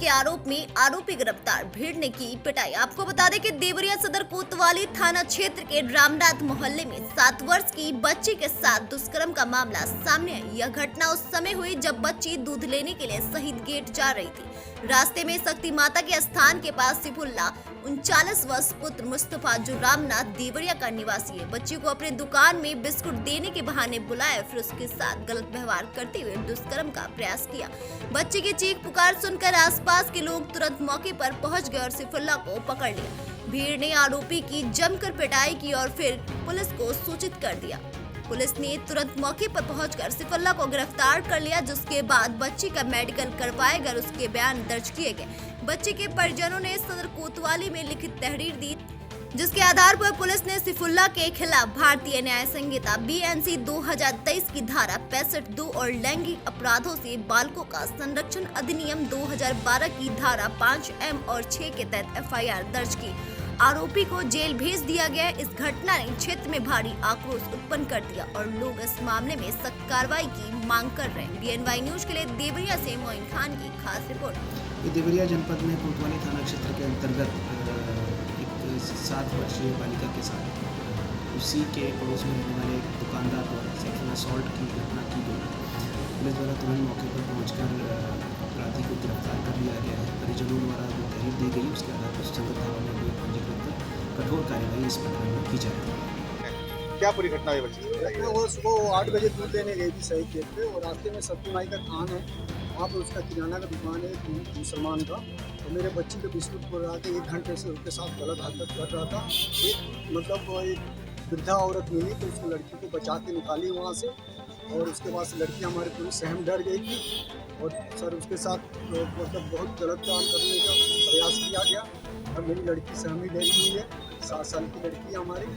के आरोप में आरोपी गिरफ्तार, भीड़ ने की पिटाई। आपको बता दें कि देवरिया सदर कोतवाली थाना क्षेत्र के रामनाथ मोहल्ले में 7 वर्ष की बच्ची के साथ दुष्कर्म का मामला सामने आया। यह घटना उस समय हुई जब बच्ची दूध लेने के लिए शहीद गेट जा रही थी। रास्ते में शक्ति माता के स्थान के पास सिफुल्ला 39 वर्ष पुत्र मुस्तफा जो रामनाथ देवरिया का निवासी है, बच्ची को अपने दुकान में बिस्कुट देने के बहाने बुलाया, फिर उसके साथ गलत व्यवहार करते हुए दुष्कर्म का प्रयास किया। बच्ची की चीख पुकार सुनकर आसपास के लोग तुरंत मौके पर पहुंच गए और सिफुल्ला को पकड़ लिया। भीड़ ने आरोपी की जमकर पिटाई की और फिर पुलिस को सूचित कर दिया। पुलिस ने तुरंत मौके पर पहुंचकर सिफुल्ला को गिरफ्तार कर लिया, जिसके बाद बच्ची का मेडिकल करवाए गए, उसके बयान दर्ज किए गए। बच्ची के परिजनों ने सदर कोतवाली में लिखित तहरीर दी, जिसके आधार पर पुलिस ने सिफुल्ला के खिलाफ भारतीय न्याय संहिता BNC 2023 की धारा 65(2) और लैंगिक अपराधों से बालकों का संरक्षण अधिनियम 2012 की धारा 5M और 6 के तहत FIR दर्ज की। आरोपी को जेल भेज दिया गया। इस घटना ने क्षेत्र में भारी आक्रोश उत्पन्न कर दिया और लोग इस मामले में सख्त कार्रवाई की मांग कर रहे हैं। BNY न्यूज के लिए देवरिया से मोइन खान की खास रिपोर्ट। देवरिया जनपद में कोतवाली थाना क्षेत्र के अंतर्गत एक 7 वर्षीय बालिका के साथ उसी के पड़ोस में रहने वाले एक दुकानदार द्वारा सेक्सुअल असॉल्ट की घटना की गई। पुलिस द्वारा तुरंत मौके पर पहुंचकर अपराधी को गिरफ्तार कर लिया गया है। परिजनों द्वारा जो तहरीर दी गई उसके आधार पर संगत धारा में भी पंजीकृत कर कठोर कार्यवाही इस प्रकार में की जाएगी। क्या पूरी घटना हुई बच्ची? वो सुबह 8 बजे दूध लेने गई थी सही खेत पे और रास्ते में सब्जी माई का थान है, वहाँ पर उसका किराना का दुकान है एक मुसलमान का। तो मेरे बच्ची के बिस्कुट बोल रहा था, 1 घंटे से उसके साथ गलत हरकत कर रहा था। एक वृद्धा औरत मिली तो उस लड़की को बचा के निकाली वहाँ से और उसके बाद से लड़की हमारे पूरी सहम डर गई थी और सर उसके साथ बहुत गलत काम करने का प्रयास किया गया और मेरी लड़की सहमी डरी हुई है। 7 साल की लड़की है हमारी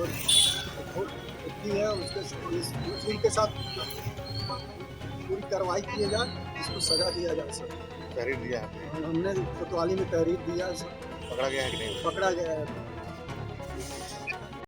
और बहुत है। उसके साथ पूरी कार्रवाई की जाए, इसको सजा दिया जाए सर। तहरीर दिया है हमने कोतवाली में तहरीर दिया है सर। पकड़ा गया है कि नहीं? पकड़ा गया है।